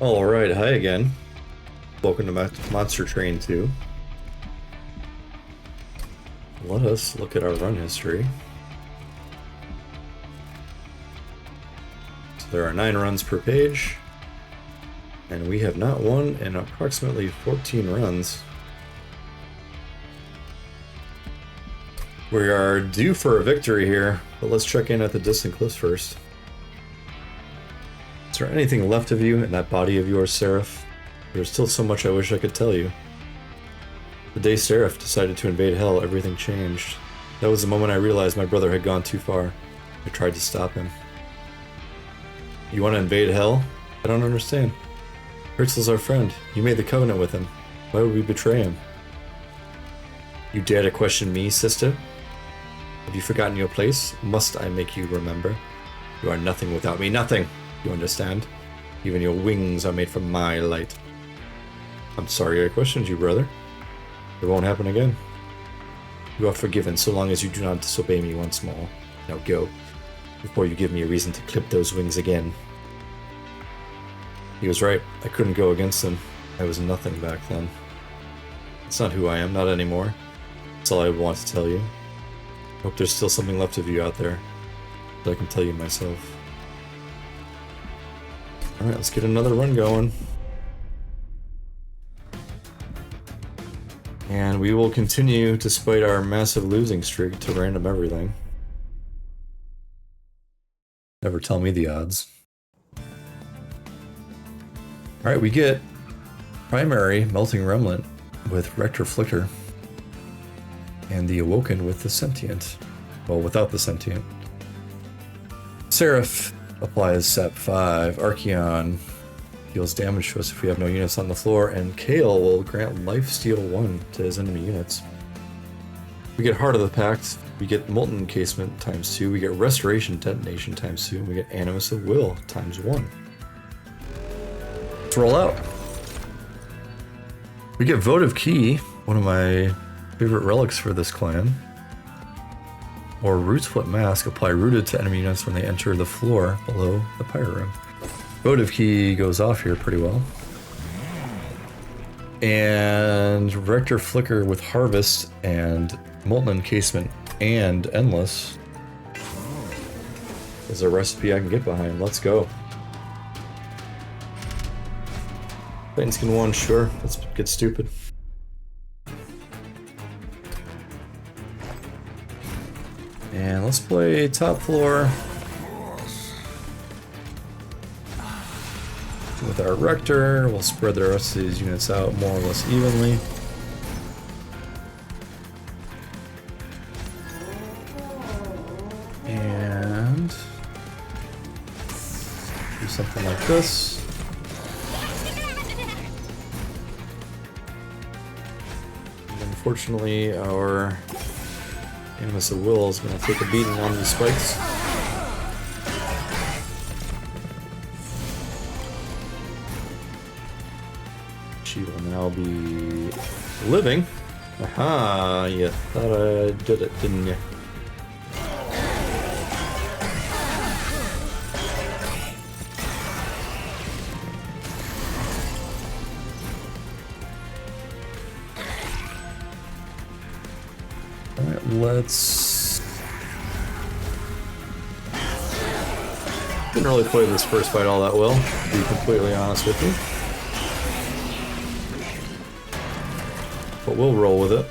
Alright, hi again. Welcome to Monster Train 2. Let us look at our run history. So there are 9 runs per page, and we have not won in approximately 14 runs. We are due for a victory here, but let's check in at the distant cliffs first. Is there anything left of you in that body of yours, Seraph? There's still so much I wish I could tell you. The day Seraph decided to invade Hell, everything changed. That was the moment I realized my brother had gone too far. I tried to stop him. You want to invade Hell? I don't understand. Herzl's our friend. You made the covenant with him. Why would we betray him? You dare to question me, sister? Have you forgotten your place? Must I make you remember? You are nothing without me, nothing! You understand? Even your wings are made from my light. I'm sorry I questioned you, brother. It won't happen again. You are forgiven so long as you do not disobey me once more. Now go, before you give me a reason to clip those wings again. He was right. I couldn't go against him. I was nothing back then. It's not who I am, not anymore. That's all I want to tell you. I hope there's still something left of you out there that I can tell you myself. Alright, let's get another run going. And we will continue despite our massive losing streak to random everything. Never tell me the odds. Alright, we get primary Melting Remnant with Rector Flicker. And the Awoken with the Sentient. Well, without the Sentient. Seraph applies SEP 5. Archeon deals damage to us if we have no units on the floor. And Kale will grant Lifesteal 1 to his enemy units. We get Heart of the Pact. We get Molten Encasement times 2. We get Restoration Detonation times 2. And we get Animus of Will times 1. Let's roll out. We get Votive Key, one of my favorite relics for this clan. Or Root Split Mask, apply rooted to enemy units when they enter the floor below the Pyro Room. Votive Key goes off here pretty well. And Rector Flicker with Harvest and Molten Encasement and Endless is a recipe I can get behind. Let's go. Titan Skin 1, sure. Let's get stupid. And let's play top floor with our Rector. We'll spread the rest of these units out more or less evenly. And do something like this. And unfortunately, our Animus of Will is going to take a beating on these spikes. She will now be living. Aha, you thought I did it, didn't you? Alright, let's... Didn't really play this first fight all that well, to be completely honest with you. But we'll roll with it.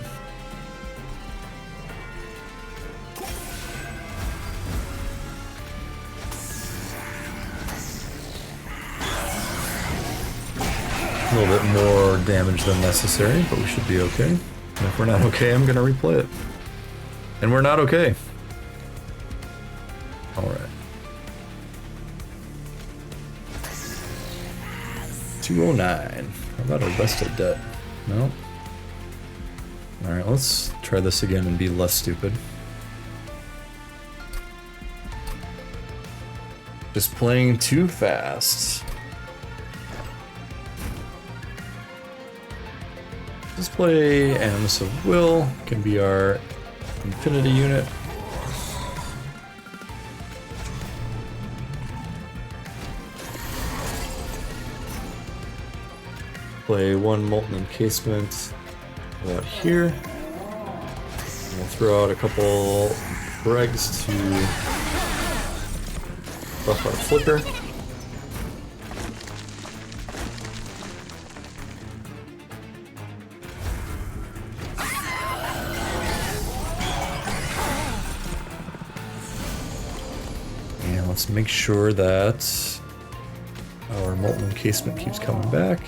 A little bit more damage than necessary, but we should be okay. And if we're not okay, I'm gonna replay it. And we're not okay. Alright. 209. How about Arrested Debt? No? Alright, let's try this again and be less stupid. Just playing too fast. Let's play Animus of Will. Can be our Infinity unit. play one molten encasement about here. And we'll throw out a couple bregs to buff our flicker. And let's make sure that our molten encasement keeps coming back.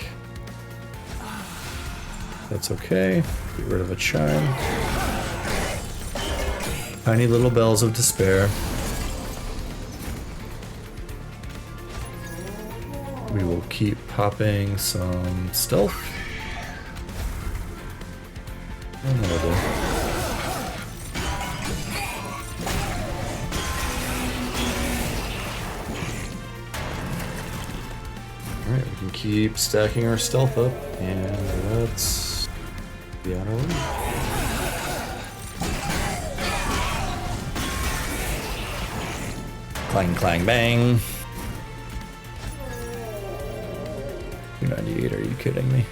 That's okay. Get rid of a chime. Tiny little bells of despair. We will keep popping some stealth. And that'll do. Alright, we can keep stacking our stealth up, and let's be on our way. Clang, clang, bang. 298, are you kidding me?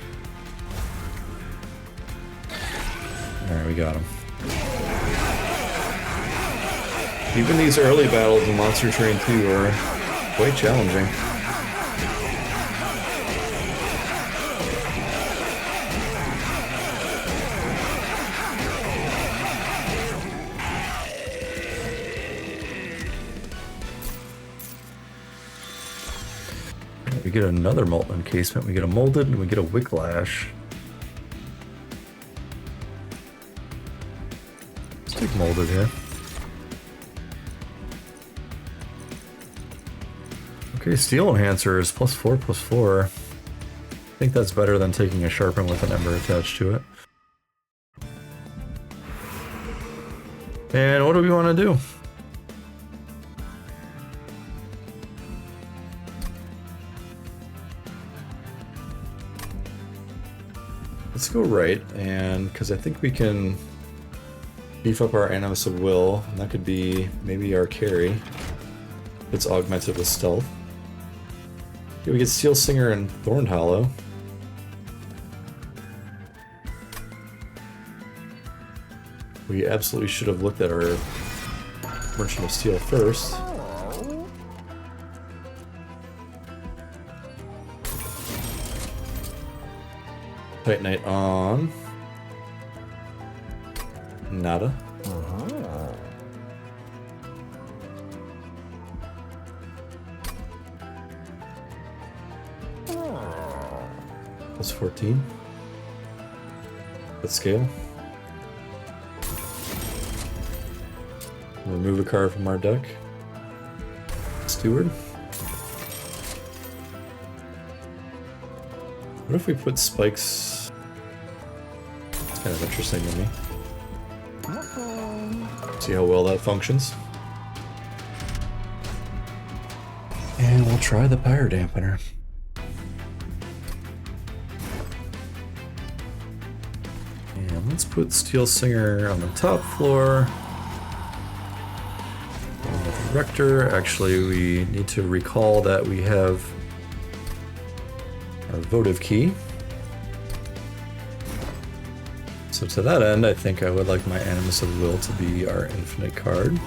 Alright, we got him. Even these early battles in Monster Train 2 are quite challenging. We get another molten encasement, we get a molded, and we get a whiplash. Let's take molded here. Okay, steel enhancer is +4/+4. I think that's better than taking a sharpen with an ember attached to it. And what do we want to do? Let's go right, and because I think we can beef up our Animus of Will, and that could be maybe our carry. It's augmented with stealth. Okay, we get Steel Singer and Thorned Hollow. We absolutely should have looked at our Merchant of Steel first. Titanite on. Nada. +14. Let's scale. Remove a card from our deck. Steward. What if we put spikes? It's kind of interesting to me. See how well that functions. And we'll try the Pyre Dampener. And let's put Steel Singer on the top floor. And with the Rector, actually we need to recall that we have our votive key. So to that end, I think I would like my Animus of Will to be our infinite card.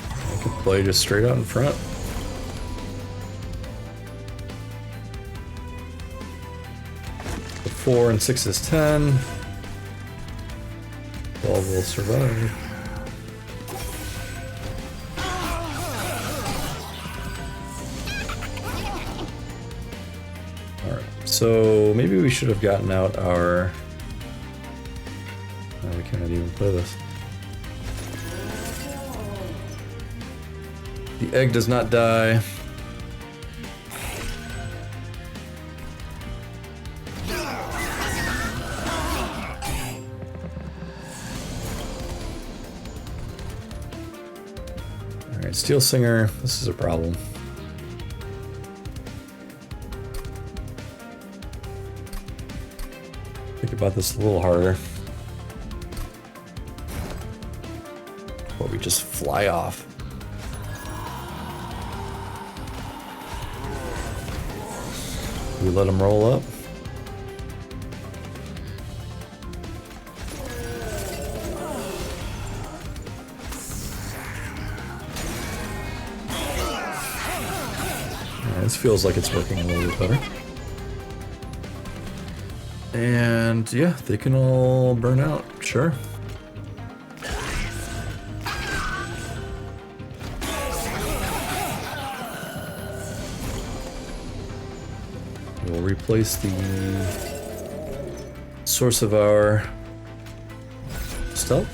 I could play just straight out in front. The 4 and 6 is 10. 12 will survive. So maybe we should have gotten out our... Oh, we cannot even play this. The egg does not die. Alright, Steel Singer, this is a problem. Think about this a little harder. Or we just fly off. We let him roll up. Yeah, this feels like it's working a little bit better. And yeah, they can all burn out, sure. We'll replace the source of our stealth.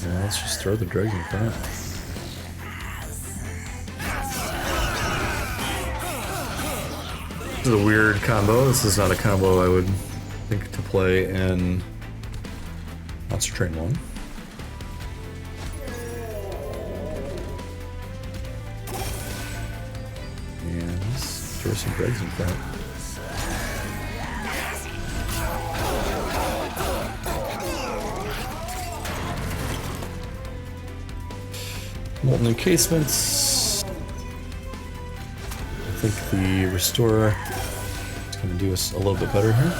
Yeah, let's just throw the dregs in front. This is a weird combo. This is not a combo I would think to play in Monster Train 1. Throw some dregs in front. Molten encasements. I think the Restorer is going to do us a little bit better here.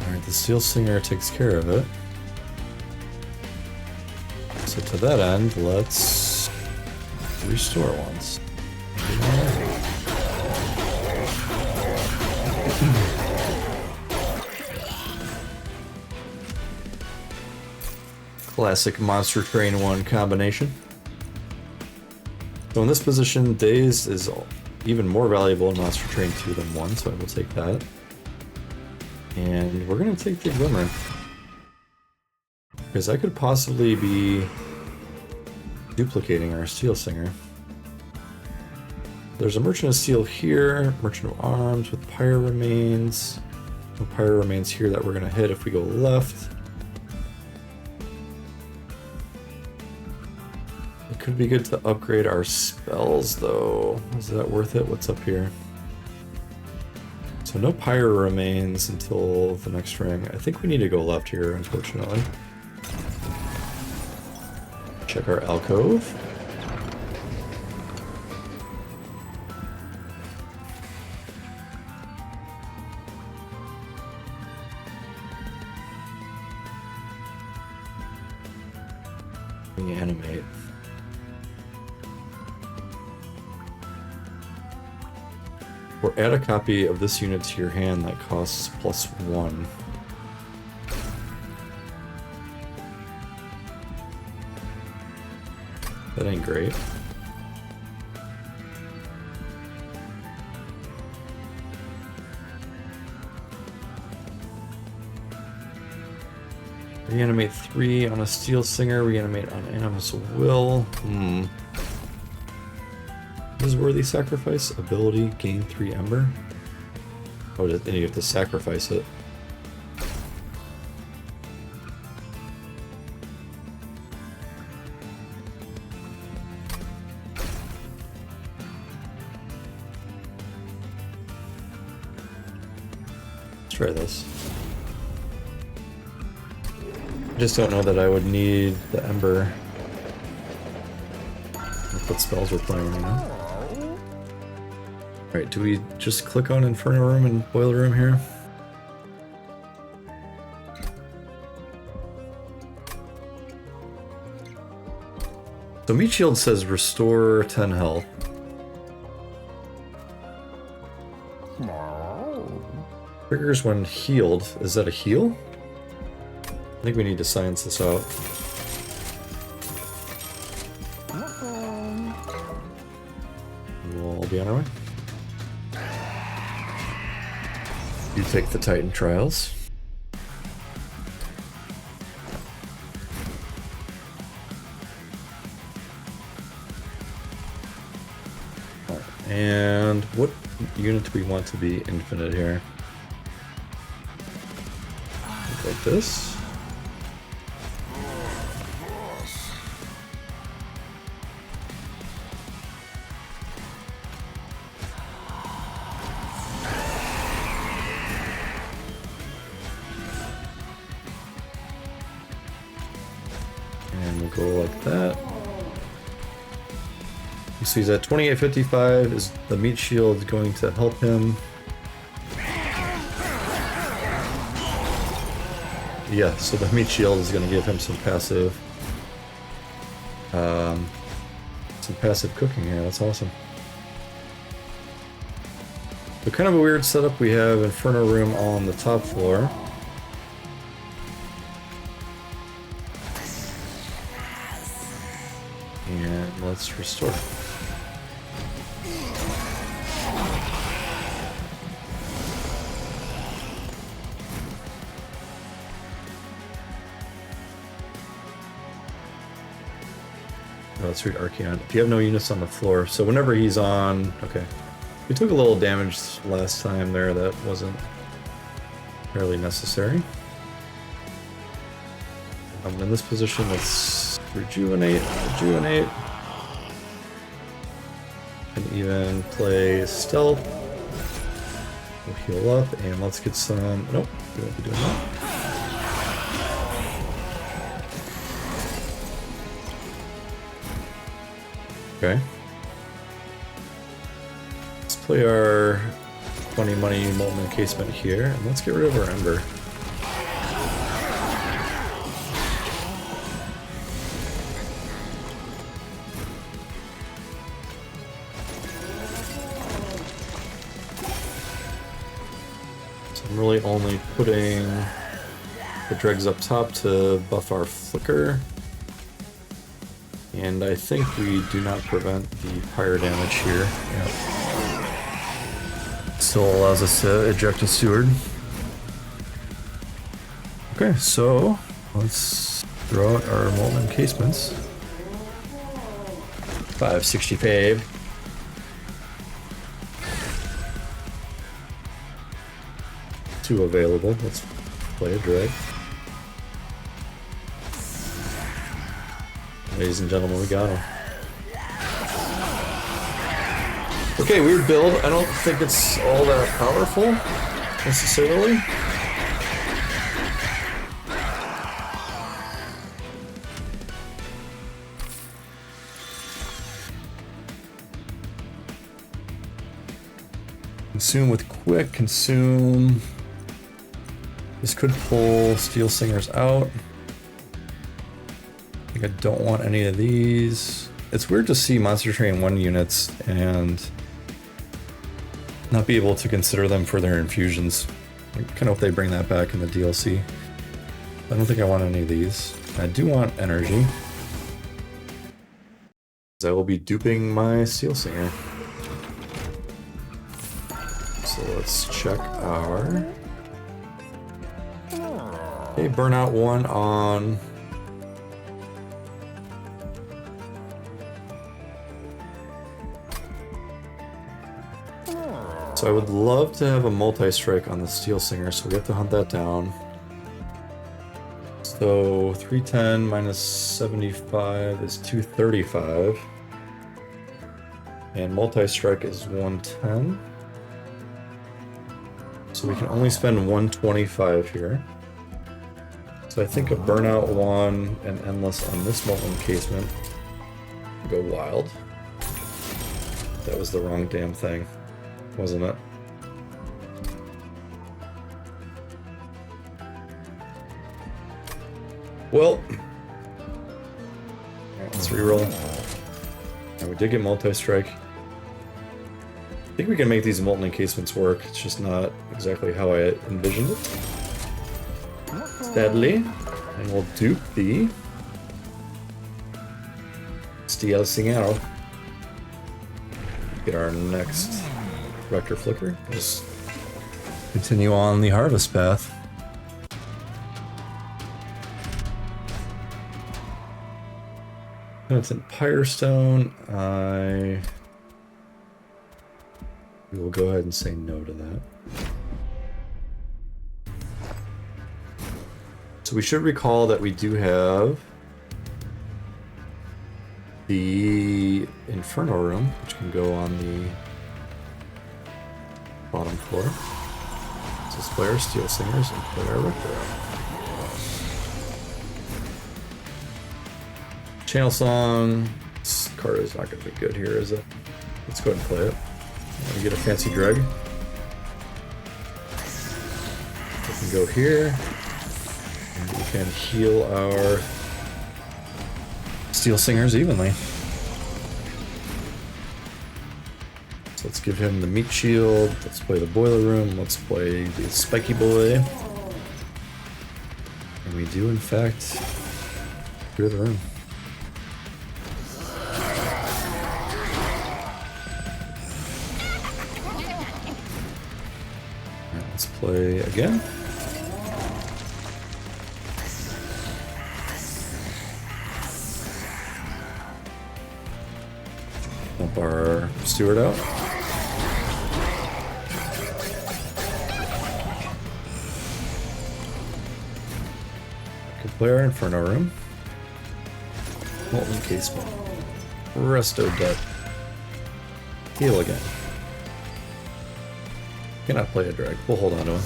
Alright, the Steel Singer takes care of it. So to that end, let's restore once. Classic Monster Train 1 combination. So in this position, Dazed is even more valuable in Monster Train 2 than 1, so I will take that. And we're going to take the Glimmer. Because I could possibly be duplicating our Steel Singer. There's a Merchant of Steel here, Merchant of Arms with Pyre Remains. No Pyre Remains here that we're going to hit if we go left. It could be good to upgrade our spells though. Is that worth it? What's up here? So no Pyre Remains until the next ring. I think we need to go left here, unfortunately. Check our alcove. Reanimate. Or add a copy of this unit to your hand that costs +1. That ain't great. Reanimate 3 on a Steel Singer, reanimate on Animus Will. This is worthy sacrifice. Ability, gain 3 Ember. Oh, then you have to sacrifice it. Let's try this. I just don't know that I would need the Ember with what spells we're playing, you know? Alright, do we just click on Inferno Room and Boiler Room here? So Meat Shield says restore 10 health. Triggers when healed. Is that a heal? I think we need to science this out. We'll be on our way. You take the Titan Trials. And what unit do we want to be infinite here? Like this. we'll go like that. So he's at 2855. Is the meat shield going to help him? Yeah, so the meat shield is going to give him some passive cooking here. That's awesome. So kind of a weird setup. We have Inferno Room on the top floor. And let's restore. Oh, let's read Archeon. If you have no units on the floor, so whenever he's on, okay. We took a little damage last time there. That wasn't fairly necessary. In this position, let's rejuvenate. And even play stealth. We'll heal up, and let's get some. Nope, we won't be doing that. Okay. Let's play our 20 money molten encasement here, and let's get rid of our ember. So I'm really only putting the dregs up top to buff our flicker. And I think we do not prevent the pyre damage here. Yep. Still allows us to eject a steward. Okay, so let's throw out our molten encasements. 565. Two available. Let's play a drag. Ladies and gentlemen, we got him. Okay, weird build. I don't think it's all that powerful, necessarily. Consume with quick, consume. This could pull Steel Singers out. I don't want any of these. It's weird to see Monster Train 1 units and not be able to consider them for their infusions. I kind of hope they bring that back in the DLC. I don't think I want any of these. I do want energy. I will be duping my Steel Singer. So let's check our... Okay, Burnout 1 on... So I would love to have a multi-strike on the Steel Singer, so we have to hunt that down. So 310 minus 75 is 235. And multi-strike is 110. So we can only spend 125 here. So I think a Burnout 1 and Endless on this molten encasement go wild. That was the wrong damn thing, wasn't it? Well, alright, let's reroll. And we did get multi-strike. I think we can make these molten encasements work. It's just not exactly how I envisioned it. Sadly. And we'll dupe the Steel Singer. Get our next Rector Flicker. Just continue on the harvest path. Penitent Pyrestone. We will go ahead and say no to that. So we should recall that we do have the Inferno Room, which can go on the bottom floor. So let's play our Steel Singers and play our Rector out. Channel Song. This card is not going to be good here, is it? Let's go ahead and play it. Let me get a fancy dreg. We can go here. And we can heal our Steel Singers evenly. So let's give him the Meat Shield. Let's play the Boiler Room. Let's play the Spiky Boy. And we do, in fact, clear the room. Alright, let's play again. Dump our Steward out. Play our Inferno Room. Molten Casement. Resto Debt. Heal again. Cannot play a drag. We'll hold on to him.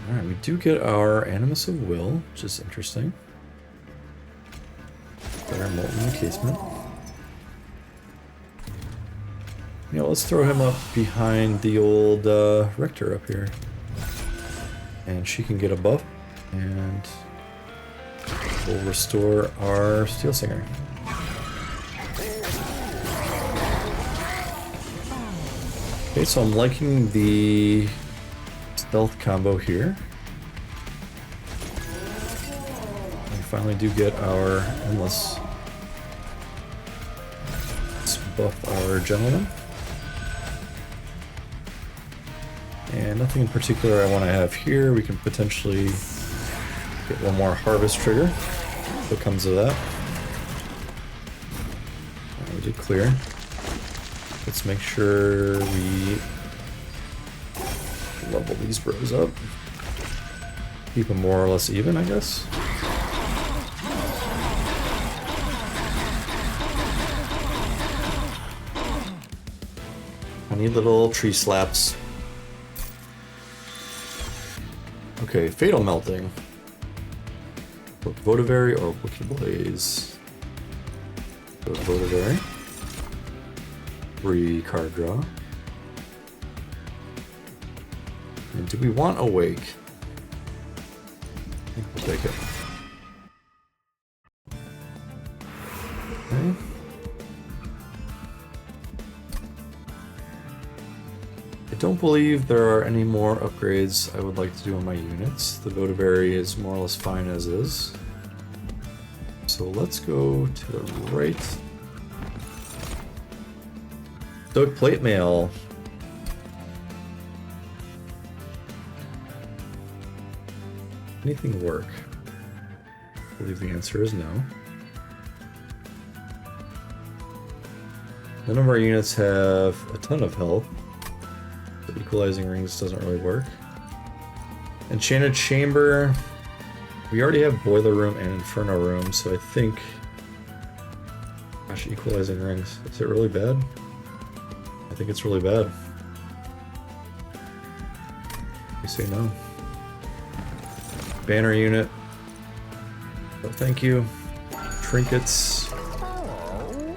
Alright, we do get our Animus of Will, which is interesting. Play our Molten Casement. You know, let's throw him up behind the old Rector up here. And she can get a buff, and we'll restore our Steel Singer. Okay, so I'm liking the stealth combo here. We finally do get our Endless. Let's buff our Gentleman. And nothing in particular I want to have here. We can potentially get one more Harvest trigger. What comes of that? And we did clear. Let's make sure we level these bros up. Keep them more or less even, I guess. I need little tree slaps. Okay, Fatal Melting. Votavary or Wicked Blaze? Go to Votavary. 3 card draw. And do we want Awake? I think we'll take it. Okay. I don't believe there are any more upgrades I would like to do on my units. The Votavary is more or less fine as is. So let's go to the right. Stoic Plate Mail. Anything work? I believe the answer is no. None of our units have a ton of health. The Equalizing Rings doesn't really work. Enchanted Chamber. We already have Boiler Room and Inferno Room, so I think... Gosh, Equalizing Rings. Is it really bad? I think it's really bad. We say no. Banner unit. Oh, thank you. Trinkets.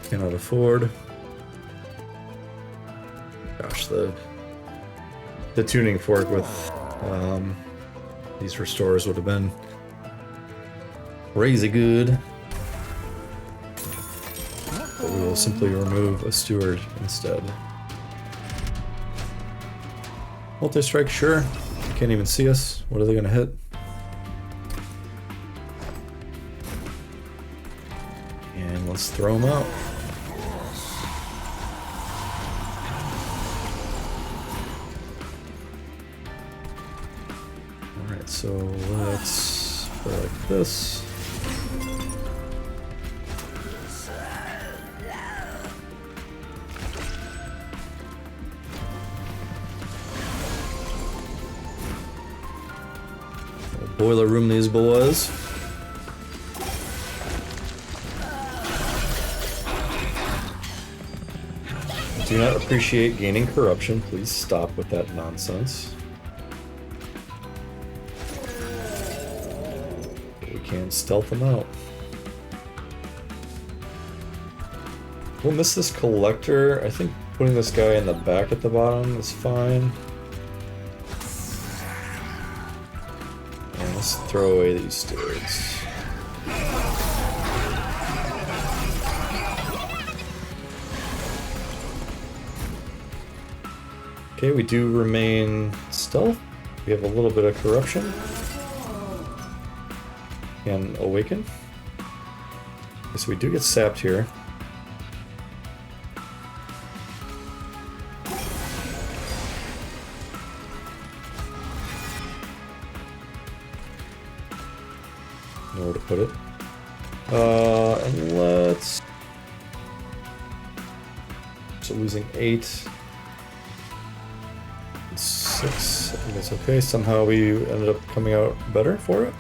Cannot afford. Gosh, the tuning fork with these restores would have been crazy good. But we will simply remove a steward instead. Multi-strike, sure. They can't even see us. What are they gonna hit? And let's throw them out. Alright, so let's go like this. Boiler room these boys. Do not appreciate gaining corruption. Please stop with that nonsense. stealth them out. We'll miss this collector. I think putting this guy in the back at the bottom is fine. And let's throw away these stewards. Okay, we do remain stealth. We have a little bit of corruption. And awaken. Okay, so we do get sapped here. Know where to put it. And let's... So losing 8. 6. I think that's okay. Somehow we ended up coming out better for it.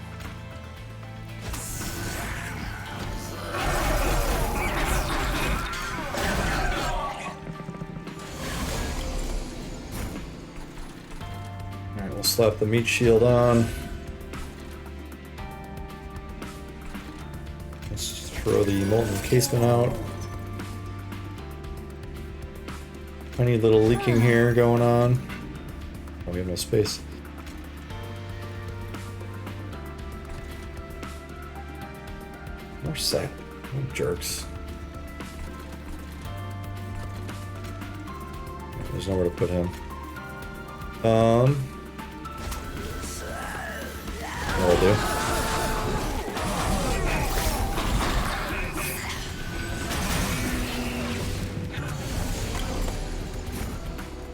Alright, we'll slap the meat shield on. Let's throw the molten encasement out. Tiny little leaking here going on. Oh, we have no space. More sap. Oh, jerks. There's nowhere to put him. That'll do.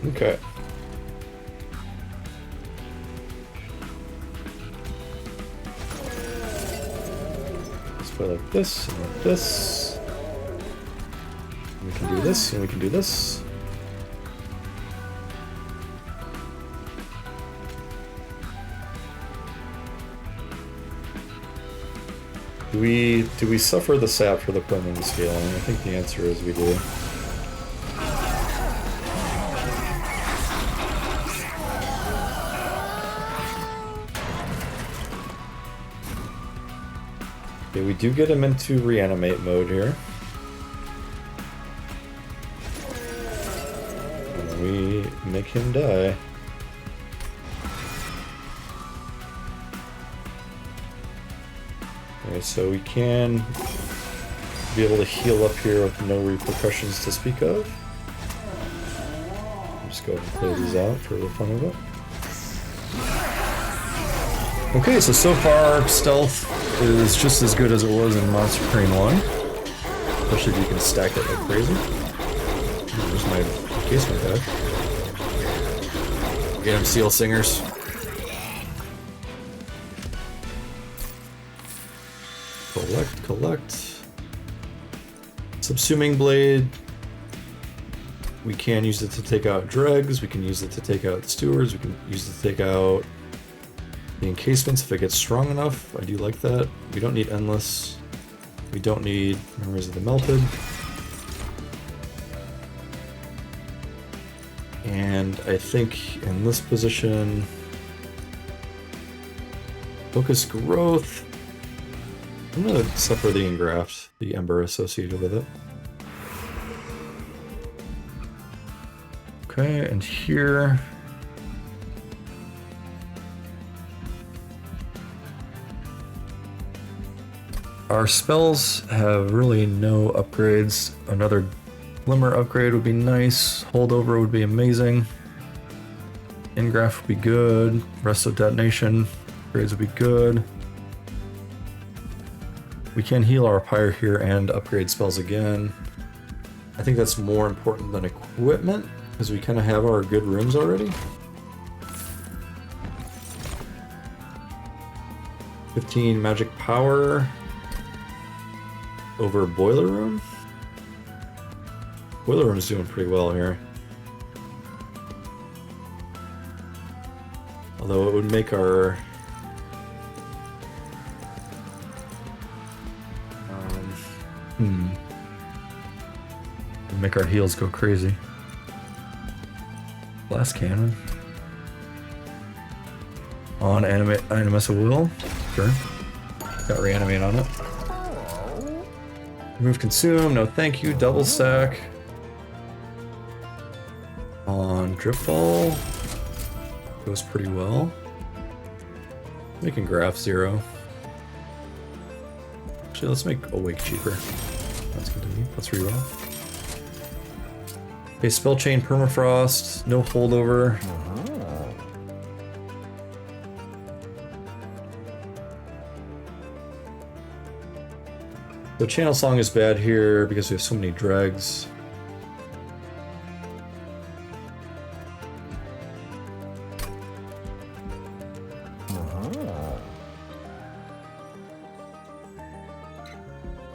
Okay. Let's put it like this, and like this. And we can do this, and we can do this. Do we suffer the sap for the permanent scaling? I think the answer is we do. Okay, we do get him into reanimate mode here. And we make him die. Okay, so we can be able to heal up here with no repercussions to speak of. Just go ahead and play these out for the fun of it. Okay, so far stealth is just as good as it was in Monster Crane 1. Especially if you can stack it like crazy. There's my encasement guy. Get him, Seal Singers. Collect. Subsuming Blade. We can use it to take out dregs, we can use it to take out stewards, we can use it to take out the encasements if it gets strong enough. I do like that. We don't need Endless. We don't need Memories of the Melted. And I think in this position, Focus Growth. I'm gonna suffer the engraft, the ember associated with it. Okay, and here. Our spells have really no upgrades. Another Glimmer upgrade would be nice. Holdover would be amazing. Engraft would be good. Resto Detonation upgrades would be good. We can heal our Pyre here and upgrade spells again. I think that's more important than equipment, because we kind of have our good rooms already. 15 magic power over Boiler Room. Boiler Room's doing pretty well here. Although it would make our make our heals go crazy. Blast Cannon. On Animus of Will. Sure. Got reanimate on it. Remove consume, no thank you, double stack. On drip ball. Goes pretty well. Making graph 0. Actually, let's make awake cheaper. That's good to me. Let's reroll. Okay, spell chain permafrost, no holdover. The channel song is bad here because we have so many dregs.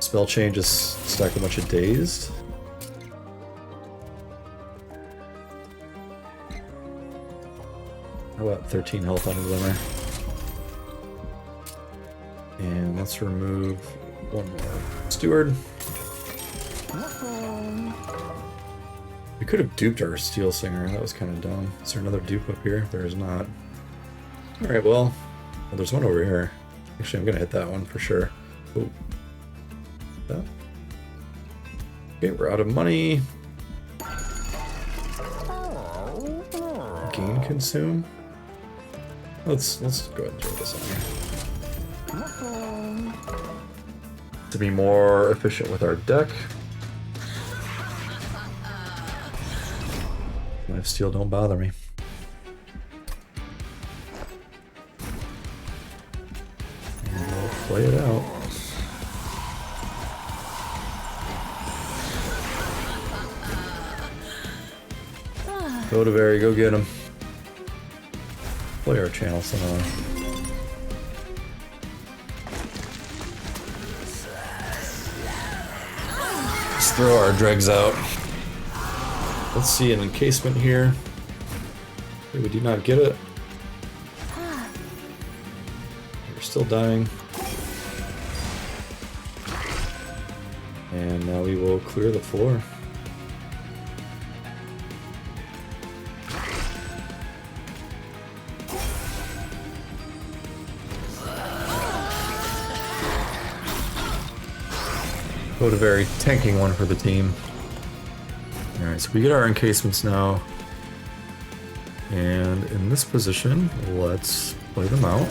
Spell chain just stack a bunch of dazed. How about 13 health on Glimmer? And let's remove one more steward. We could have duped our Steel Singer. That was kind of dumb. Is there another dupe up here? There is not. Alright, well, there's one over here. Actually, I'm going to hit that one for sure. Oh. That. Okay, we're out of money. Gain consume. Let's go ahead and throw this on here. To be more efficient with our deck. Lifesteal don't bother me. And we'll play it out. Go to Barry, go get him. Play our channel somehow. Let's throw our dregs out. Let's see an encasement here. Okay, we do not get it. We're still dying. And now we will clear the floor. Go to very tanking one for the team. Alright, so we get our encasements now. And in this position, let's play them out.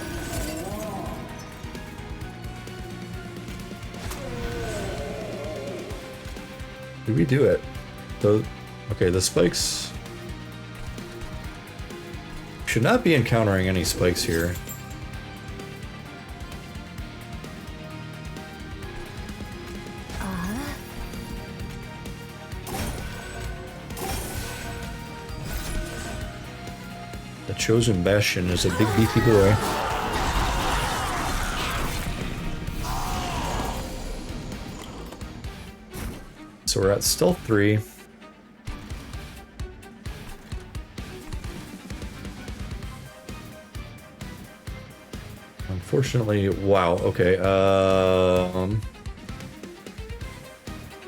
Did we do it? Okay, the spikes... Should not be encountering any spikes here. Chosen Bastion is a big beefy boy. So we're at stealth 3. Unfortunately, wow, okay,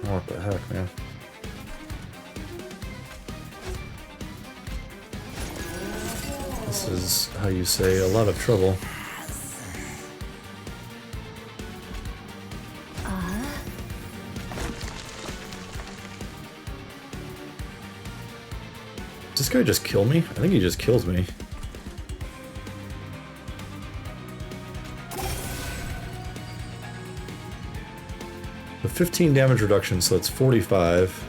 what the heck, man? This is how you say a lot of trouble. Does this guy just kill me? I think he just kills me. The 15 damage reduction, so that's 45.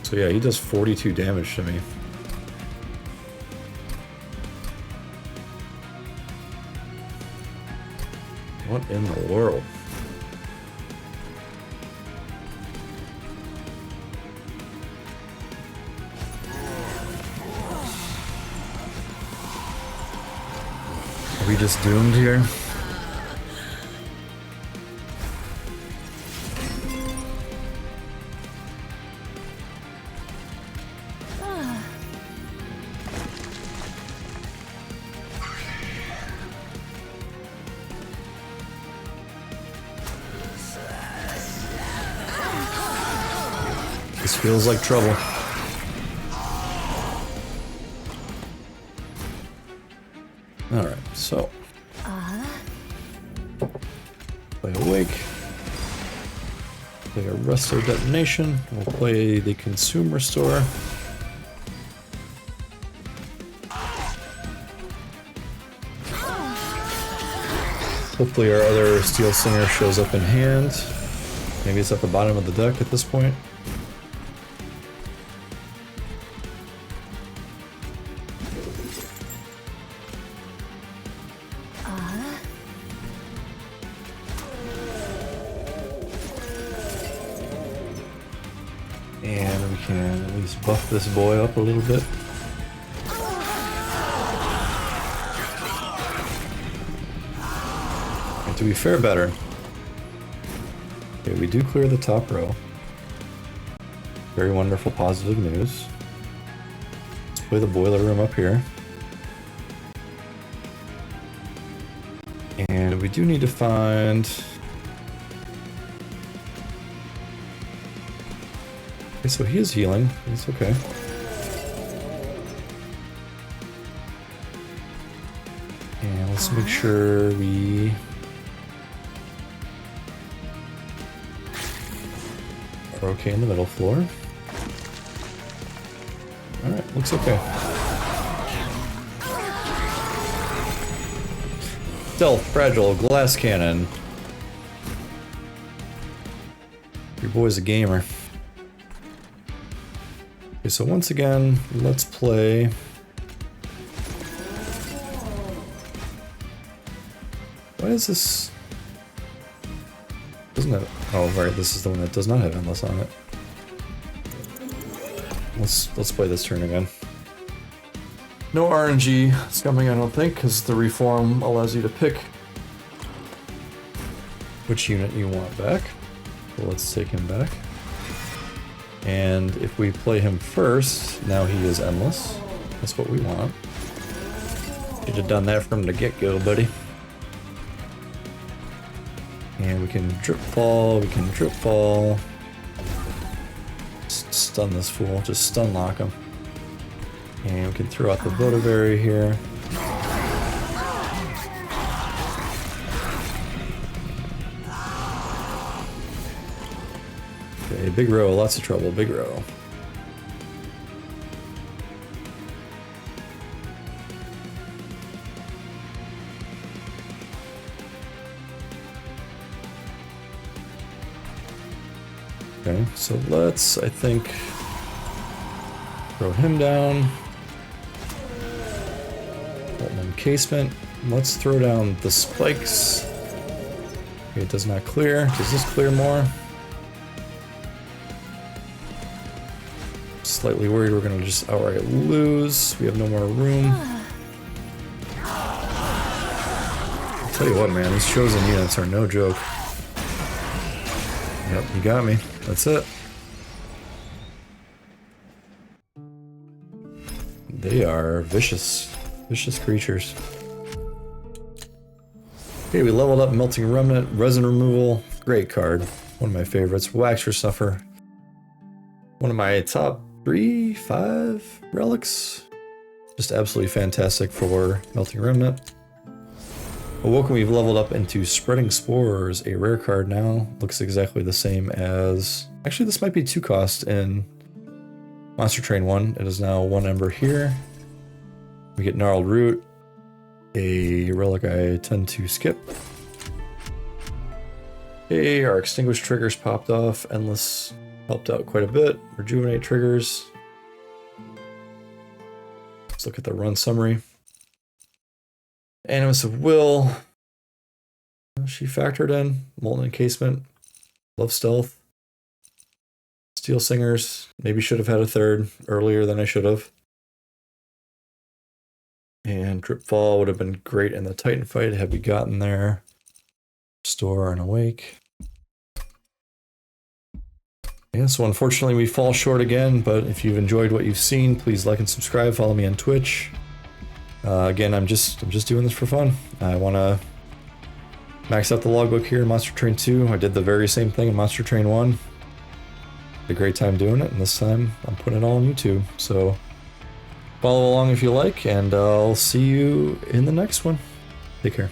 So yeah, he does 42 damage to me. What in the world? Are we just doomed here? This feels like trouble. Alright, so play Awake. Play Arresto Detonation. We'll play the Consume Restore. Hopefully our other Steel Singer shows up in hand. Maybe it's at the bottom of the deck at this point. And we can at least buff this boy up a little bit. And to be fair, better. Okay, we do clear the top row. Very wonderful, positive news. Let's play the boiler room up here. And we do need to find... Okay, so he is healing. He's okay. And let's make sure we... are okay in the middle floor. Alright, looks okay. Stealth, Fragile, Glass Cannon. Your boy's a gamer. Okay, so once again, let's play... Why is this... Doesn't it? Oh, right, this is the one that does not have Endless on it. Let's play this turn again. No RNG is coming, I don't think, because the reform allows you to pick which unit you want back. So let's take him back. And if we play him first, now he is Endless. That's what we want. Should have done that from the get-go, buddy. And we can drip fall, we can drip fall. Just stun this fool, just stun lock him. And we can throw out the Votivary here. Okay, big row, lots of trouble, big row. Okay, so let's, I think, throw him down. Healin Casement. Let's throw down the spikes. Okay, it does not clear. Does this clear more? Slightly worried we're gonna just outright lose. We have no more room. I'll tell you what, man, these chosen units are no joke. Yep, you got me. That's it. They are vicious. Vicious creatures. Okay, we leveled up Melting Remnant, Resin Removal. Great card. One of my favorites. Wax for Suffer. One of my top 3, 5 relics. Just absolutely fantastic for Melting Remnant. Awoken, we've leveled up into Spreading Spores, a rare card now. Looks exactly the same as... Actually, this might be 2 cost in Monster Train 1. It is now 1 ember here. We get Gnarled Root, a relic I tend to skip. Okay, our Extinguished triggers popped off. Endless helped out quite a bit. Rejuvenate triggers. Let's look at the run summary. Animus of Will. She factored in. Molten Encasement. Love Stealth. Steel Singers. Maybe should have had a third earlier than I should have. And Drip Fall would have been great in the Titan fight had we gotten there. Restore and Awake. Yeah, so unfortunately we fall short again, but if you've enjoyed what you've seen, please like and subscribe. Follow me on Twitch. Again, I'm just doing this for fun. I want to max out the logbook here in Monster Train 2. I did the very same thing in Monster Train 1. Had a great time doing it, and this time I'm putting it all on YouTube. So follow along if you like, and I'll see you in the next one. Take care.